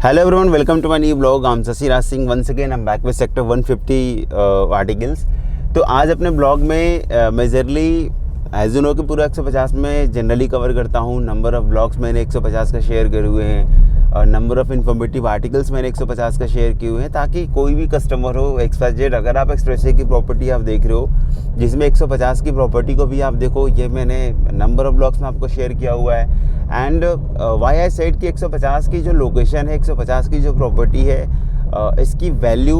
Hello everyone, welcome to my new blog. I'm Sasi Raj Singh. Once again, I'm back with sector 150 articles. तो आज अपने blog में majorly as you know कि पूरा 150 में generally cover करता हूँ. नंबर ऑफ़ ब्लॉग्स मैंने 150 का शेयर करे हुए हैं और नंबर ऑफ़ इन्फॉर्मेटिव आर्टिकल्स मैंने 150 का शेयर किए हुए हैं, ताकि कोई भी कस्टमर हो XYZ, अगर आप एक्सप्रेसवे की प्रॉपर्टी आप देख रहे हो जिसमें 150 की प्रॉपर्टी को भी आप देखो, ये मैंने नंबर ऑफ़ ब्लॉग्स में आपको शेयर किया हुआ है. एंड वाई आई सेड कि 150 की जो लोकेशन है, 150 की जो प्रॉपर्टी है, इसकी वैल्यू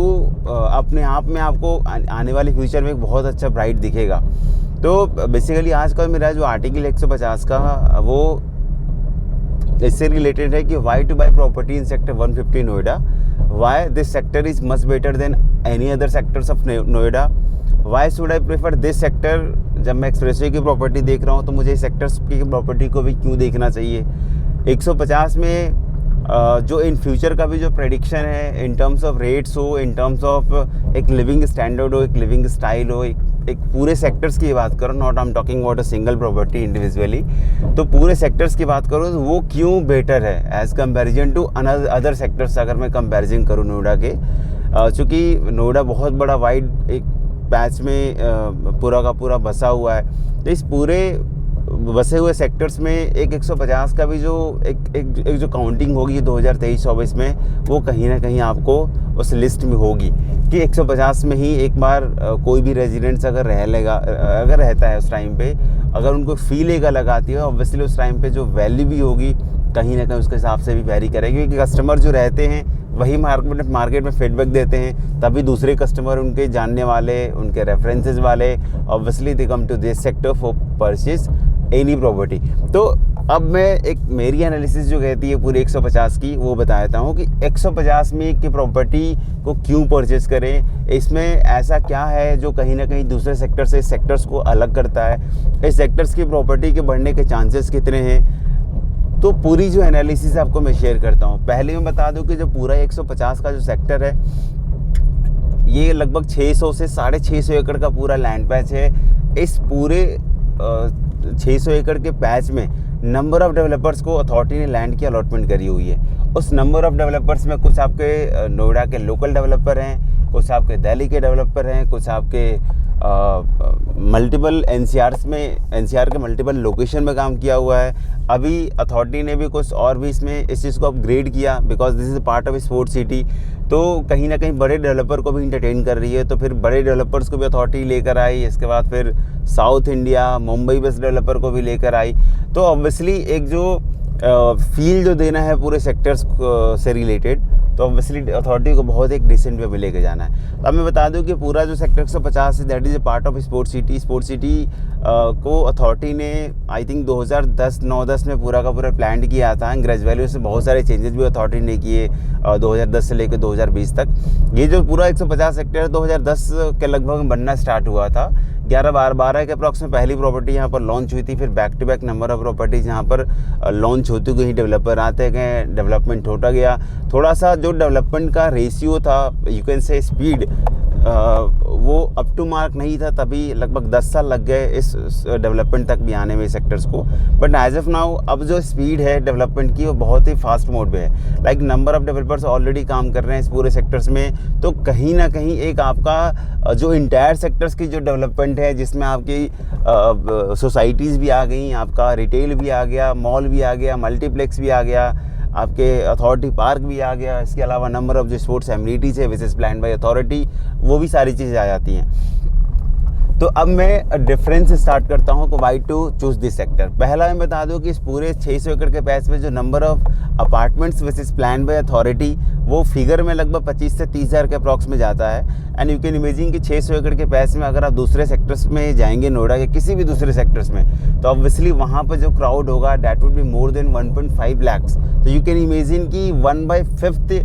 अपने आप में आपको आने वाले फ्यूचर में एक बहुत अच्छा ब्राइट दिखेगा. तो बेसिकली आज का मेरा जो आर्टिकल 150 का वो इससे रिलेटेड है कि why to buy property in sector 150 Noida. Why this sector is much better than any other sectors of Noida. Why should I prefer this sector. जब मैं एक्सप्रेसवे की प्रॉपर्टी देख रहा हूँ तो मुझे इस सेक्टर्स की प्रॉपर्टी को भी क्यों देखना चाहिए. 150 में जो इन फ्यूचर का भी जो प्रेडिक्शन है इन टर्म्स ऑफ रेट्स हो, इन टर्म्स ऑफ एक लिविंग स्टैंडर्ड हो, एक लिविंग स्टाइल हो, एक पूरे सेक्टर्स की बात करो, not I am talking about a single property individually, तो पूरे सेक्टर्स की बात करो तो वो क्यों बेटर है as comparison to other sectors. अगर मैं कंपैरिजन करूँ नोएडा के, चूँकि नोएडा बहुत बड़ा वाइड एक पैच में पूरा का पूरा बसा हुआ है, तो इस पूरे बसे हुए सेक्टर्स में एक 150 का भी जो एक जो काउंटिंग होगी 2023-24 में, वो कहीं ना कहीं आपको उस लिस्ट में होगी कि 150 में ही एक बार कोई भी रेजिडेंट्स अगर रहता है उस टाइम पे, अगर उनको फी लेगा लगाती है, ऑब्वियसली उस टाइम पे जो वैल्यू भी होगी कहीं ना कहीं उसके हिसाब से भी वैरी करेगी, क्योंकि कस्टमर जो रहते हैं वही मार्केट में फीडबैक देते हैं, तभी दूसरे कस्टमर उनके जानने वाले, उनके रेफरेंसेस वाले, obviously they come to this sector for purchase any property. तो अब मैं एक मेरी एनालिसिस जो कहती है पूरी 150 की वो बता देता हूँ कि 150 में की प्रॉपर्टी को क्यों परचेज करें. इसमें ऐसा क्या है जो कहीं ना कहीं दूसरे सेक्टर से इस सेक्टर्स को अलग करता है, इस सेक्टर्स की प्रॉपर्टी के बढ़ने के चांसेस कितने हैं, तो पूरी जो एनालिसिस आपको मैं शेयर करता हूँ. पहले मैं बता दूँ कि जो पूरा 150 का जो सेक्टर है ये लगभग 600 से 650 एकड़ का पूरा लैंड पैच है. इस पूरे 600 एकड़ के पैच में नंबर ऑफ़ डेवलपर्स को अथॉरिटी ने लैंड की अलॉटमेंट करी हुई है. उस नंबर ऑफ़ डेवलपर्स में कुछ आपके नोएडा के लोकल डेवलपर हैं, कुछ आपके दिल्ली के डेवलपर हैं, कुछ आपके मल्टीपल एनसीआर के मल्टीपल लोकेशन में काम किया हुआ है. अभी अथॉरिटी ने भी कुछ और भी इसमें इस चीज़ को अपग्रेड किया, because this is part of sport city. तो कहीं ना कहीं बड़े डेवलपर को भी इंटरटेन कर रही है, तो फिर बड़े डेवलपर्स को भी अथॉरिटी लेकर आई. इसके बाद फिर south India Mumbai based developer को भी लेकर आई. तो ऑब्वियसली एक जो फील जो देना है पूरे सेक्टर्स से रिलेटेड, तो ऑब्वियसली अथॉरिटी को बहुत एक डिसेंट वे में लेके जाना है. तो अब मैं बता दूं कि पूरा जो सेक्टर 150 है that is a part of sport city को अथॉरिटी ने आई थिंक 2010-9-10 में पूरा का पूरा प्लान किया था. ग्रेजुअली उसमें बहुत सारे चेंजेस भी अथॉरिटी ने किए 2010 से लेकर 2020 तक. ये जो पूरा 150 सेक्टर 2010 के लगभग बनना स्टार्ट हुआ था. 11-12 के अप्रॉक्स में पहली प्रॉपर्टी यहाँ पर लॉन्च हुई थी. फिर back to back number of properties यहाँ पर लॉन्च होती गई, डेवलपर आते गए, डेवलपमेंट होता गया. थोड़ा सा जो डेवलपमेंट का रेशियो था, यू कैन से स्पीड, वो अप टू मार्क नहीं था. तभी लगभग 10 साल लग गए इस डेवलपमेंट तक भी आने में सेक्टर्स को. बट एज ऑफ नाउ अब जो स्पीड है डेवलपमेंट की वो बहुत ही फास्ट मोड पे है. Like number of developers already काम कर रहे हैं इस पूरे सेक्टर्स में. तो कहीं ना कहीं एक आपका जो इंटायर सेक्टर्स की जो डेवलपमेंट है, जिसमें आपकी सोसाइटीज़ भी आ गई, आपका रिटेल भी आ गया, मॉल भी आ गया, मल्टीप्लेक्स भी आ गया, आपके अथॉरिटी पार्क भी आ गया, इसके अलावा नंबर ऑफ जो स्पोर्ट्स एमिनिटीज़ है which is plan by authority, वो भी सारी चीज़ें आ जाती हैं. तो अब मैं डिफरेंस स्टार्ट करता हूँ कि why to choose this sector. पहला मैं बता दूँ कि इस पूरे 600 एकड़ के पैच में जो number of apartments which is plan by authority, वो फिगर में लगभग 25 से 30 हज़ार के अप्रॉक्स में जाता है. एंड यू कैन इमेजिन कि 600 एकड़ के पैच में अगर आप दूसरे सेक्टर्स में जाएंगे, नोएडा के किसी भी दूसरे सेक्टर्स में, तो ऑब्वियसली वहाँ पर जो क्राउड होगा that would be more than 1.5 lakhs. तो यू कैन इमेजिन कि 1/5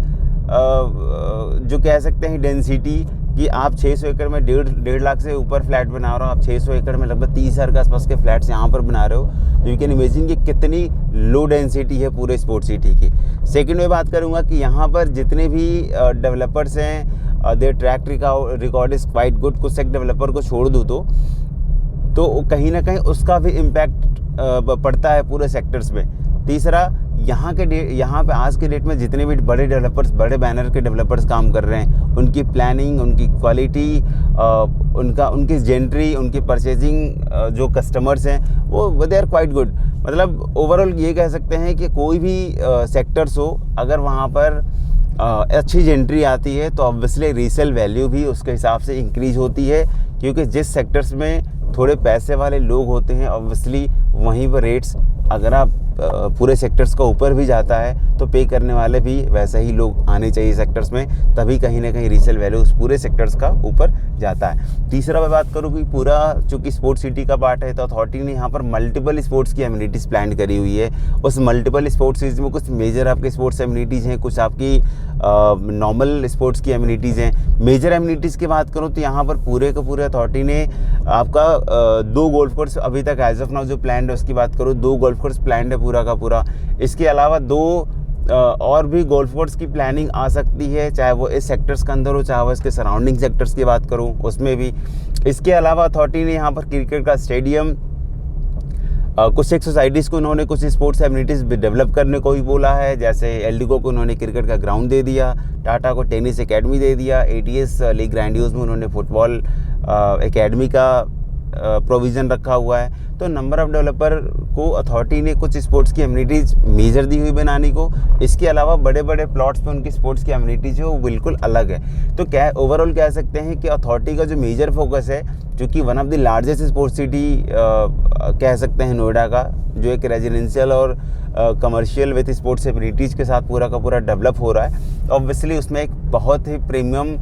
जो कह सकते हैं डेंसिटी, कि आप 600 एकड़ में 1.5 लाख से ऊपर फ्लैट बना रहे हो, आप 600 एकड़ में लगभग 30 हज़ार के आसपास के फ्लैट्स यहाँ पर बना रहे हो. तो यू कैन इमेजिन कि कितनी लो डेंसिटी है पूरे स्पोर्ट सिटी की. सेकंड में बात करूँगा कि यहाँ पर जितने भी डेवलपर्स हैं, their track record is quite good. कुछ एक डेवलपर को छोड़ दूँ तो कहीं ना कहीं उसका भी इम्पैक्ट पड़ता है पूरे सेक्टर्स में. तीसरा यहाँ पे आज के डेट में जितने भी बड़े डेवलपर्स, बड़े बैनर के डेवलपर्स काम कर रहे हैं, उनकी प्लानिंग, उनकी क्वालिटी, उनकी जेंट्री, उनकी परचेजिंग, जो कस्टमर्स हैं वो दे आर क्वाइट गुड। मतलब ओवरऑल ये कह सकते हैं कि कोई भी सेक्टर्स हो, अगर वहाँ पर अच्छी जेंट्री आती है तो ऑब्वियसली रीसेल वैल्यू भी उसके हिसाब से इंक्रीज होती है, क्योंकि जिस सेक्टर्स में थोड़े पैसे वाले लोग होते हैं ऑब्वियसली वहीं पर रेट्स, अगर आप पूरे सेक्टर्स का ऊपर भी जाता है तो पे करने वाले भी वैसे ही लोग आने चाहिए सेक्टर्स में, तभी कहीं ना कहीं रीसेल वैल्यू उस पूरे सेक्टर्स का ऊपर जाता है। तीसरा मैं बात करूँ कि पूरा चूँकि स्पोर्ट्स सिटी का पार्ट है तो अथॉरिटी ने यहाँ पर मल्टीपल स्पोर्ट्स की एमिनिटीज़ प्लान करी हुई है। उस मल्टीपल स्पोर्ट्स सिटीज़ में कुछ मेजर आपके स्पोर्ट्स एमिनिटीज़ हैं, कुछ आपकी नॉर्मल स्पोर्ट्स की एमिनिटीज़ हैं। मेजर एमिनिटीज़ की बात करूँ तो यहाँ पर पूरे के पूरे अथॉरिटी ने आपका 2 गोल्फ कोर्स अभी तक एज ऑफ नाउ जो प्लान है उसकी बात करूँ, 2 गोल्फ कोर्स प्लान है पूरा का पूरा। इसके अलावा 2 और भी गोल्फ कोर्स की प्लानिंग आ सकती है, चाहे वो इस सेक्टर्स के अंदर हो, चाहे वो इसके सराउंडिंग सेक्टर्स की बात करूँ उसमें भी। इसके अलावा अथॉरिटी ने यहाँ पर क्रिकेट का स्टेडियम, कुछ एक सोसाइटीज़ को उन्होंने कुछ स्पोर्ट्स एमिनिटीज़ डेवलप करने को भी बोला है, जैसे एल्डिको को उन्होंने क्रिकेट का ग्राउंड दे दिया, टाटा को टेनिस एकेडमी दे दिया, एटीएस लीग ग्रैंडियोज में उन्होंने फुटबॉल एकेडमी का प्रोविज़न रखा हुआ है। तो नंबर ऑफ़ डेवलपर को अथॉरिटी ने कुछ स्पोर्ट्स की एमिनिटीज़ मेजर दी हुई बनाने को। इसके अलावा बड़े बड़े प्लॉट्स पे उनकी स्पोर्ट्स की एमिनिटीज़ है वो बिल्कुल अलग है। तो क्या ओवरऑल कह सकते हैं कि अथॉरिटी का जो मेजर फोकस है, क्योंकि one of the largest sports city कह सकते हैं नोएडा का, जो एक रेजिडेंशियल और कमर्शियल विथ स्पोर्ट्स एमिनिटीज़ के साथ पूरा का पूरा डेवलप हो रहा है, ऑब्वियसली उसमें एक बहुत ही प्रीमियम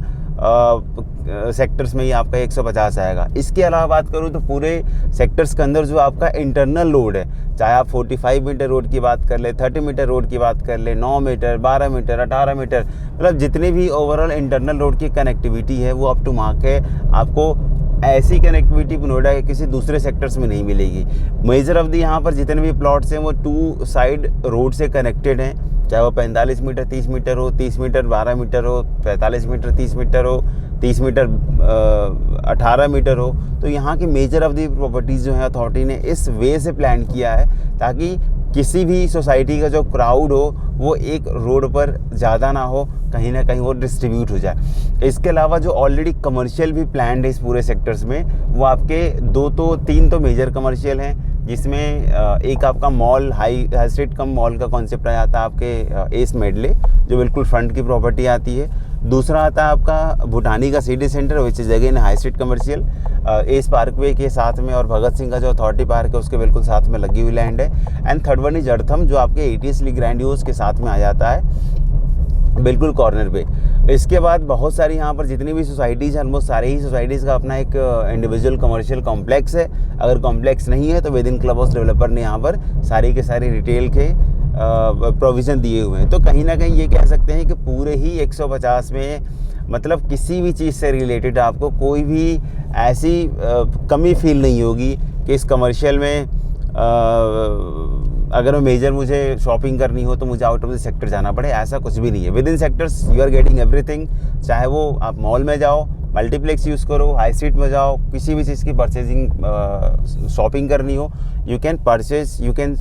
सेक्टर्स में ही आपका 150 आएगा। इसके अलावा बात करूँ तो पूरे सेक्टर्स के अंदर जो आपका इंटरनल रोड है, चाहे आप 45 मीटर रोड की बात कर ले, 30 मीटर रोड की बात कर ले, 9 मीटर, 12 मीटर, 18 मीटर, मतलब जितनी भी ओवरऑल इंटरनल रोड की कनेक्टिविटी है वो अप टू मार्क है। आपको ऐसी कनेक्टिविटी नोएडा के किसी दूसरे सेक्टर्स में नहीं मिलेगी। मेजर ऑफ दी यहाँ पर जितने भी प्लॉट्स हैं वो 2 साइड रोड से कनेक्टेड हैं, चाहे वो 45 मीटर 30 मीटर हो, 30 मीटर 12 मीटर हो, 45 मीटर 30 मीटर हो, 30 मीटर 18 मीटर हो। तो यहाँ की मेजर ऑफ दी प्रॉपर्टीज़ जो है अथॉरिटी ने इस वे से प्लान किया है ताकि किसी भी सोसाइटी का जो क्राउड हो वो एक रोड पर ज़्यादा ना हो, कहीं ना कहीं वो डिस्ट्रीब्यूट हो जाए। इसके अलावा जो ऑलरेडी कमर्शियल भी प्लान्ड है इस पूरे सेक्टर्स में, वो आपके 3 तो मेजर कमर्शियल हैं, जिसमें एक आपका मॉल हाई स्ट्रीट कम मॉल का कॉन्सेप्ट आ जाता है आपके एस मेडले, जो बिल्कुल फ्रंट की प्रॉपर्टी आती है। दूसरा आता है आपका भूटानी का city centre, which is again high street commercial, S Parkway के साथ में, और भगत सिंह का जो अथॉरिटी पार्क है उसके बिल्कुल साथ में लगी हुई लैंड है। एंड थर्ड वन इज अर्थम, जो आपके एटीएस लीग ग्रैंडियोज के साथ में आ जाता है बिल्कुल कॉर्नर पे। इसके बाद बहुत सारी यहाँ पर जितनी भी सोसाइटीज़ हैं, ऑलमोस्ट सारे ही सोसाइटीज़ का अपना एक इंडिविजुअल कमर्शियल कॉम्प्लेक्स है। अगर कॉम्प्लेक्स नहीं है तो with in club house developer ने यहाँ पर सारी के सारी रिटेल के प्रोविज़न दिए हुए हैं। तो कहीं ना कहीं ये कह सकते हैं कि पूरे ही 150 में मतलब किसी भी चीज़ से रिलेटेड आपको कोई भी ऐसी कमी फील नहीं होगी कि इस कमर्शियल में अगर मेजर मुझे शॉपिंग करनी हो तो मुझे आउट ऑफ द सेक्टर जाना पड़े, ऐसा कुछ भी नहीं है। Within sectors you are getting everything, चाहे वो आप मॉल में जाओ, मल्टीप्लेक्स यूज़ करो, हाई स्ट्रीट में जाओ, किसी भी चीज़ की परचेजिंग शॉपिंग करनी हो, you can purchase, you can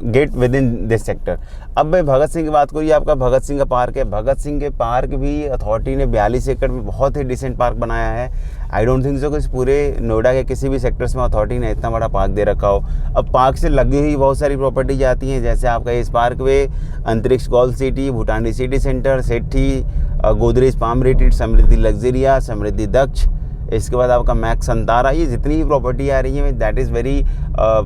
get with in this sector. अब भाई भगत सिंह की बात करिए, आपका भगत सिंह का पार्क है। भगत सिंह के पार्क भी अथॉरिटी ने 42 एकड़ में बहुत ही डिसेंट पार्क बनाया है। आई डोंट थिंक सो कि पूरे नोएडा के किसी भी सेक्टर्स में अथॉरिटी ने इतना बड़ा पार्क दे रखा हो। अब पार्क से लगी हुई बहुत सारी प्रॉपर्टी आती हैं, जैसे आपका इस पार्क वे, अंतरिक्ष गोल्फ सिटी, भूटानी सिटी सेंटर, सेठी, गोदरेज पाम रिट्रीट, समृद्धि लग्जरिया, समृद्धि दक्ष, इसके बाद आपका मैक्स संतारा, ये जितनी भी प्रॉपर्टी आ रही है that is very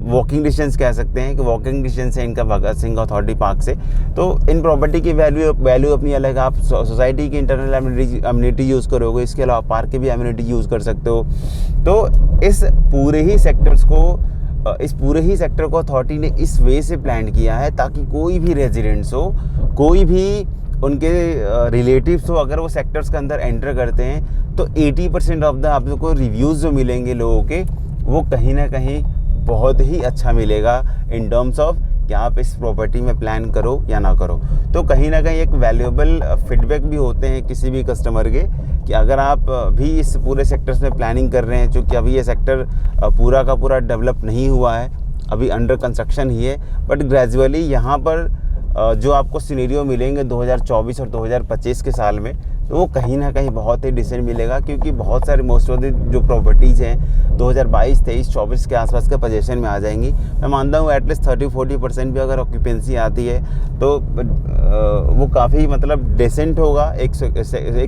walking distance कह सकते हैं कि वॉकिंग डिस्टेंस है इनका भगत सिंह अथॉरिटी पार्क से। तो इन प्रॉपर्टी की वैल्यू अपनी अलग, आप सोसाइटी की इंटरनल एमिनिटी यूज़ करोगे, इसके अलावा पार्क की भी एमिनिटी यूज़ कर सकते हो। तो इस पूरे ही सेक्टर को अथॉरिटी ने इस वे से प्लान किया है ताकि कोई भी रेजिडेंट्स हो, कोई भी उनके रिलेटिव्स हो, अगर वो सेक्टर्स के अंदर एंटर करते हैं तो 80% ऑफ द आप लोग को रिव्यूज़ जो मिलेंगे लोगों के, वो कहीं ना कहीं बहुत ही अच्छा मिलेगा इन टर्म्स ऑफ कि आप इस प्रॉपर्टी में प्लान करो या ना करो। तो कहीं ना कहीं एक वैल्यूएबल फीडबैक भी होते हैं किसी भी कस्टमर के कि अगर आप भी इस पूरे सेक्टर्स में प्लानिंग कर रहे हैं, चूँकि अभी ये सेक्टर पूरा का पूरा डेवलप नहीं हुआ है, अभी अंडर कंस्ट्रक्शन ही है, बट ग्रेजुअली यहाँ पर जो आपको सिनेरियो मिलेंगे 2024 और 2025 के साल में, तो वो कहीं ना कहीं बहुत ही डिसेंट मिलेगा, क्योंकि बहुत सारे मोस्ट ऑफ द जो प्रॉपर्टीज़ हैं 2022, 23, 24 के आसपास के पोजीशन में आ जाएंगी। मैं मानता हूँ एटलीस्ट 30-40% भी अगर ऑक्यूपेंसी आती है तो वो काफ़ी मतलब डिसेंट होगा एक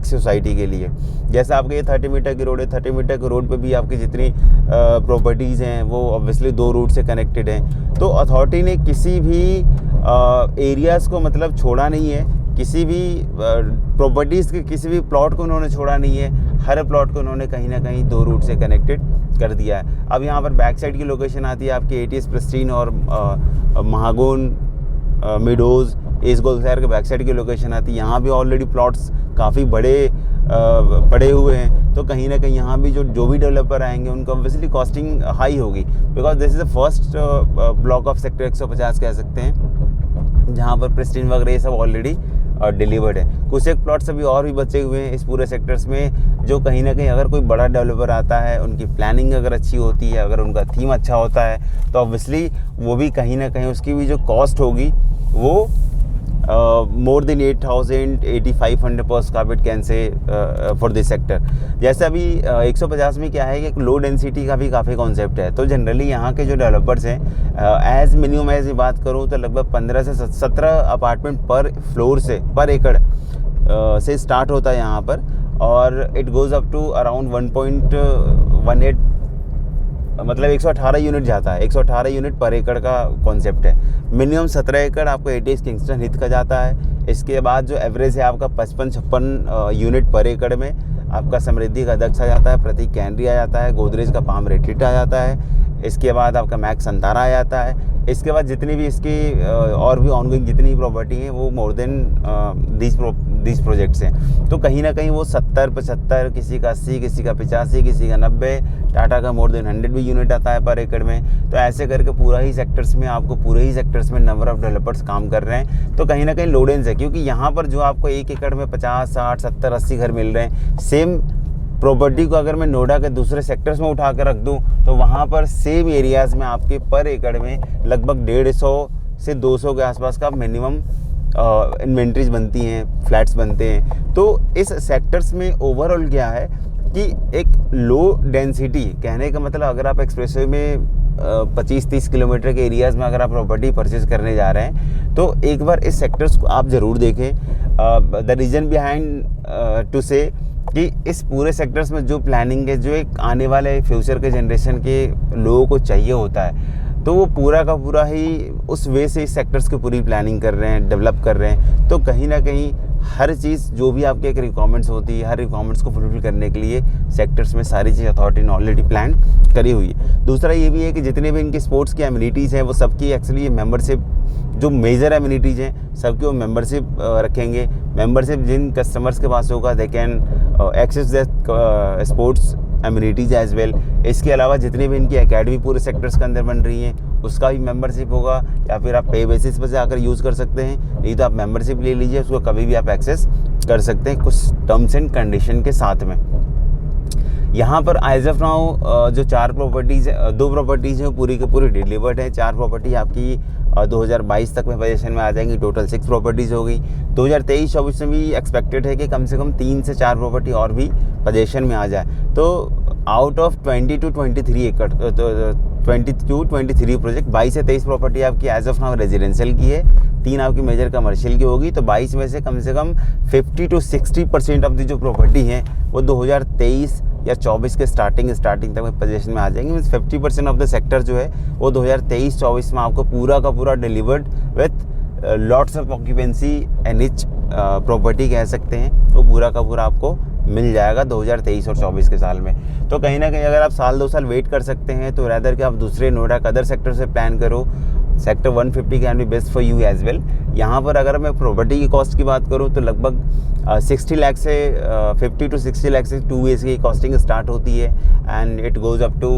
सोसाइटी के लिए। जैसे आपके ये 30 मीटर की रोड है, 30 मीटर की रोड पे भी आपकी जितनी प्रॉपर्टीज़ हैं वो ऑब्वियसली 2 रूट से कनेक्टेड हैं। तो अथॉरिटी ने किसी भी एरियाज़ को मतलब छोड़ा नहीं है, किसी भी प्रॉपर्टीज़ के किसी भी प्लॉट को उन्होंने छोड़ा नहीं है। हर प्लॉट को उन्होंने कहीं ना कहीं 2 रूट से कनेक्टेड कर दिया है। अब यहाँ पर बैक साइड की लोकेशन आती है आपकी एटीएस प्रेस्टीन और महागोन मिडोज़ ईस्ट गोल शहर के बैक साइड की लोकेशन आती है। यहाँ भी ऑलरेडी प्लॉट्स काफ़ी बड़े पड़े हुए हैं, तो कहीं ना कहीं यहाँ भी जो भी डेवलपर आएंगे उनको ऑब्वियसली कॉस्टिंग हाई होगी, because this is the first block of sector 150 कह सकते हैं, जहाँ पर प्रेस्टीन वगैरह ये सब ऑलरेडी डिलीवर्ड है। कुछ एक प्लॉट्स अभी और भी बचे हुए हैं इस पूरे सेक्टर्स में, जो कहीं ना कहीं अगर कोई बड़ा डेवलपर आता है, उनकी प्लानिंग अगर अच्छी होती है, अगर उनका थीम अच्छा होता है, तो ऑब्वियसली वो भी कहीं ना कहीं उसकी भी जो कॉस्ट होगी वो मोर देन 8,000-8,500 पर square feet can say for this sector. जैसे अभी 150 में क्या है कि एक लो डेंसिटी का भी काफ़ी कॉन्सेप्ट है। तो जनरली यहाँ के जो डेवलपर्स हैं एज मिनिमम एज बात करूँ तो लगभग 15 से 17 अपार्टमेंट पर फ्लोर से पर एकड़ से स्टार्ट होता है यहाँ पर, और it goes up to around 1.18 मतलब 118 यूनिट जाता है। 118 यूनिट पर एकड़ का कॉन्सेप्ट है। मिनिमम 17 एकड़ आपको एटीएस किंगस्टन हित का जाता है। इसके बाद जो एवरेज है आपका 55-56 यूनिट पर एकड़ में आपका समृद्धि का दक्ष आ जाता है, प्रतीक कैनरी आ जाता है, गोदरेज का पाम रेट्रीट आ जाता है। इसके बाद आपका मैक्स संतारा आ जाता है। इसके बाद जितनी भी इसकी और भी ऑनगोइंग जितनी प्रॉपर्टी हैं वो मोर देन दीज प्रोजेक्ट्स हैं। तो कहीं ना कहीं वो 70-75, किसी का 80, किसी का 85, किसी का 90, टाटा का मोर देन 100 भी यूनिट आता है पर एकड़ में। तो ऐसे करके पूरा ही सेक्टर्स में आपको पूरे ही सेक्टर्स में नंबर ऑफ डेवलपर्स काम कर रहे हैं। तो कहीं ना कहीं लोडेंस है, क्योंकि यहाँ पर जो आपको 1 एकड़ में 50, 60, 70, 80 घर मिल रहे हैं, सेम प्रॉपर्टी को अगर मैं नोएडा के दूसरे सेक्टर्स में उठा कर रख दूं तो वहाँ पर सेम एरियाज़ में आपके पर एकड़ में लगभग 150 से 200 के आसपास का मिनिमम इन्वेंट्रीज बनती हैं, फ्लैट्स बनते हैं। तो इस सेक्टर्स में ओवरऑल क्या है कि एक लो डेंसिटी, कहने का मतलब अगर आप एक्सप्रेसवे में 25-30 किलोमीटर के एरियाज़ में अगर आप प्रॉपर्टी परचेज करने जा रहे हैं तो एक बार इस सेक्टर्स को आप ज़रूर देखें। द रीज़न बिहाइंड टू से कि इस पूरे सेक्टर्स में जो प्लानिंग है, जो एक आने वाले फ्यूचर के जनरेशन के लोगों को चाहिए होता है, तो वो पूरा का पूरा ही उस वे से इस सेक्टर्स की पूरी प्लानिंग कर रहे हैं, डेवलप कर रहे हैं। तो कहीं ना कहीं हर चीज़ जो भी आपके एक रिक्वायरमेंट्स होती है, हर रिक्वायरमेंट्स को फुलफिल करने के लिए सेक्टर्स में सारी चीज़ अथॉरिटी ने ऑलरेडी प्लान करी हुई है। दूसरा ये भी है कि जितने भी इनकी स्पोर्ट्स की एमिनिटीज़ हैं वो सबकी एक्चुअली मेंबरशिप, जो मेजर एमिनिटीज़ हैं सबकी वो मेंबरशिप रखेंगे। मेंबरशिप जिन कस्टमर्स के पास होगा they can access the sports amenities as well. इसके अलावा जितनी भी इनकी एकेडमी पूरे सेक्टर्स के अंदर बन रही हैं उसका भी मेंबरशिप होगा, या फिर आप पे बेसिस पर जाकर यूज़ कर सकते हैं, नहीं तो आप मेंबरशिप ले लीजिए, उसको कभी भी आप एक्सेस कर सकते हैं कुछ टर्म्स एंड कंडीशन के साथ में। यहाँ पर एज ऑफ नाउ जो 4 प्रॉपर्टीज़, 2 प्रॉपर्टीज़ हैं पूरी की पूरी डिलीवर्ड है। 4 प्रॉपर्टी आपकी 2022 तक में पोजीशन में आ जाएंगी। टोटल 6 प्रॉपर्टीज़ होगी। 2023-24 में भी एक्सपेक्टेड है कि कम से कम 3 से 4 प्रॉपर्टी और भी पोजीशन में आ जाए। तो आउट ऑफ 20 to 23 एकड़, 20 to 23 प्रोजेक्ट, 22 से 23 प्रॉपर्टी आपकी एज ऑफ नाउ रेजिडेंशियल की है, 3 आपकी मेजर कमर्शियल की होगी। तो 22 में से कम 50 to 60% ऑफ दी जो प्रॉपर्टी हैं वो 2023 या 24 के स्टार्टिंग तक में पोजीशन में आ जाएंगे। मीन्स 50% ऑफ द सेक्टर जो है वो 2023-24 में आपको पूरा का पूरा delivered with lots of occupancy and rich property कह सकते हैं। तो पूरा का पूरा आपको मिल जाएगा 2023 और 24 के साल में। तो कहीं ना कहीं अगर आप 1-2 साल वेट कर सकते हैं तो रैदर कि आप दूसरे नोएडा के अदर सेक्टर से प्लान करो। Sector 150 can be best for you as well. यहाँ पर अगर मैं प्रॉपर्टी की कॉस्ट की बात करूँ तो लगभग 60 लाख से 50 to 60 लाख से 2 BHK की कॉस्टिंग स्टार्ट होती है and it goes up to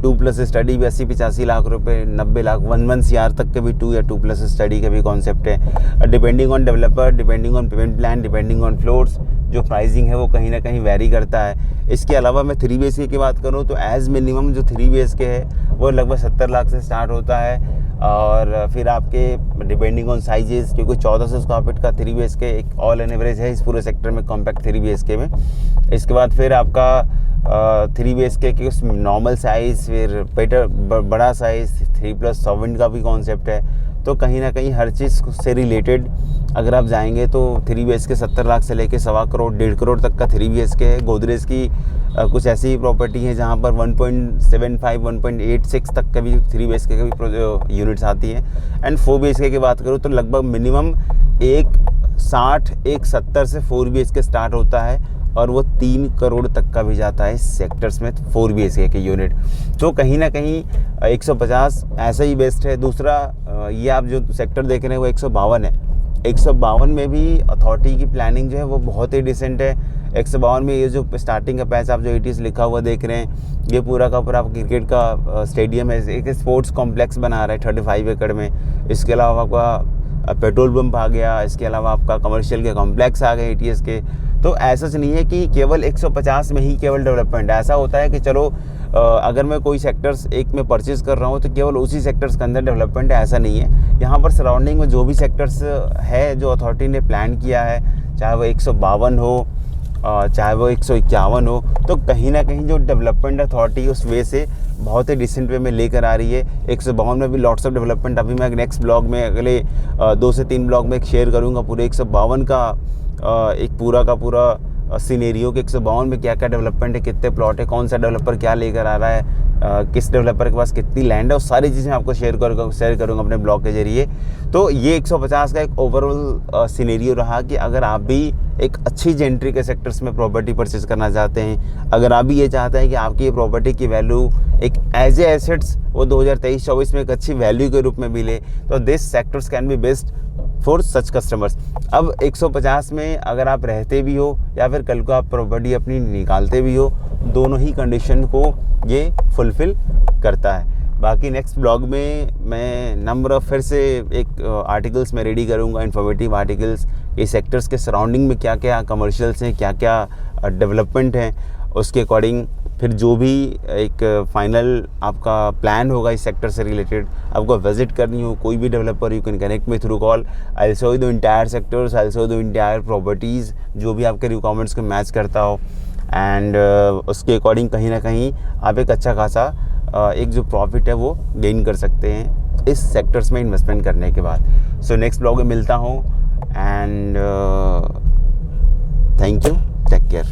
2+ study भी 80-85 लाख रुपए, 90 लाख, 1 CR तक के भी 2 या 2+ स्टडी का भी कॉन्सेप्ट है। Depending on developer, depending on payment plan, depending on floors, जो प्राइसिंग है वो कहीं ना कहीं वेरी करता है। इसके अलावा मैं 3 BHK की बात करूँ तो एज़ मिनिमम जो 3 BHK है वो लगभग 70 लाख से स्टार्ट होता है, और फिर आपके डिपेंडिंग ऑन साइजेस, क्योंकि 1400 स्क्वायर फीट का 3 BHK एक ऑल एन एवरेज है इस पूरे सेक्टर में, कॉम्पैक्ट 3 BHK में। इसके बाद फिर आपका 3 BHK की उस नॉर्मल साइज़, फिर बेटर बड़ा साइज़ 3+ सर्वेंट का भी कॉन्सेप्ट है। तो कहीं ना कहीं हर चीज़ से रिलेटेड अगर आप जाएंगे तो 3 BHK 70 लाख से लेके 1.25 करोड़ 1.5 करोड़ तक का 3 BHK है। गोदरेज की कुछ ऐसी प्रॉपर्टी है जहाँ पर 1.75 1.86 तक का भी 3 BHK का भी यूनिट्स आती हैं। एंड 4 BHK की बात करूँ तो लगभग मिनिमम 1.60 1.70 से 4 BHK स्टार्ट होता है, और वो 3 करोड़ तक का भी जाता है इस सेक्टर्स में 4 BHK के यूनिट। तो कहीं ना कहीं 150 ऐसा ही बेस्ट है। दूसरा, ये आप जो सेक्टर देख रहे हैं वो 152 है। 152 में भी अथॉरिटी की प्लानिंग जो है वो बहुत ही डिसेंट है। 152 में ये जो स्टार्टिंग का पैसा आप जो 80s लिखा हुआ देख रहे हैं, ये पूरा का पूरा क्रिकेट का स्टेडियम है, एक स्पोर्ट्स कॉम्प्लेक्स बना रहा है 35 एकड़ में। इसके अलावा आपका पेट्रोल पंप आ गया, इसके अलावा आपका कमर्शियल के कॉम्प्लेक्स आ गए ATS के। तो ऐसा नहीं है कि केवल 150 में ही केवल डेवलपमेंट। ऐसा होता है कि चलो अगर मैं कोई सेक्टर्स एक में परचेज़ कर रहा हूँ तो केवल उसी सेक्टर्स के अंदर डेवलपमेंट है, ऐसा नहीं है। यहाँ पर सराउंडिंग में जो भी सेक्टर्स है जो अथॉरिटी ने प्लान किया है, चाहे वो 152 हो चाहे वो 151 हो, तो कहीं ना कहीं जो डेवलपमेंट अथॉरिटी उस वे से बहुत ही डिसेंट वे में लेकर आ रही है। 152 में भी लॉट्स ऑफ डेवलपमेंट अभी मैं नेक्स्ट ब्लॉग में अगले 2 से 3 ब्लॉग में शेयर करूँगा। पूरे 152 का एक पूरा का पूरा सीनेरियो के 152 में क्या क्या डेवलपमेंट है, कितने प्लॉट है, कौन सा डेवलपर क्या लेकर आ रहा है, किस डेवलपर के पास कितनी लैंड है, वो सारी चीज़ें आपको शेयर करूँगा अपने ब्लॉग के जरिए। तो ये 150 का एक ओवरऑल सीनेरियो रहा कि अगर आप भी एक अच्छी जेंट्री के सेक्टर्स में प्रॉपर्टी परचेज करना चाहते हैं, अगर आप भी ये चाहते हैं कि आपकी ये प्रॉपर्टी की वैल्यू एक एज ए एसेट्स वो 2023-24 में एक अच्छी वैल्यू के रूप में मिले, तो this sectors can be best for such customers. अब 150 में अगर आप रहते भी हो या फिर कल को आप प्रॉपर्टी अपनी निकालते भी हो, दोनों ही कंडीशन को ये फुलफ़िल करता है। बाकी नेक्स्ट ब्लॉग में मैं नंबर ऑफ फिर से एक आर्टिकल्स में रेडी करूँगा, इन्फॉर्मेटिव आर्टिकल्स, ये सेक्टर्स के सराउंडिंग में क्या क्या कमर्शियल्स हैं, क्या क्या डेवलपमेंट हैं, उसके अकॉर्डिंग फिर जो भी एक फाइनल आपका प्लान होगा इस सेक्टर से रिलेटेड, आपको विजिट करनी हो कोई भी developer, you can connect me through call. I will show you the entire sectors, I will show the entire properties जो भी आपके रिक्वायरमेंट्स को मैच करता हो, एंड उसके अकॉर्डिंग कहीं ना कहीं आप एक अच्छा खासा एक जो प्रॉफिट है वो गेन कर सकते हैं इस सेक्टर्स में इन्वेस्टमेंट करने के बाद। सो नेक्स्ट ब्लॉग में मिलता हूँ, and thank you, take care.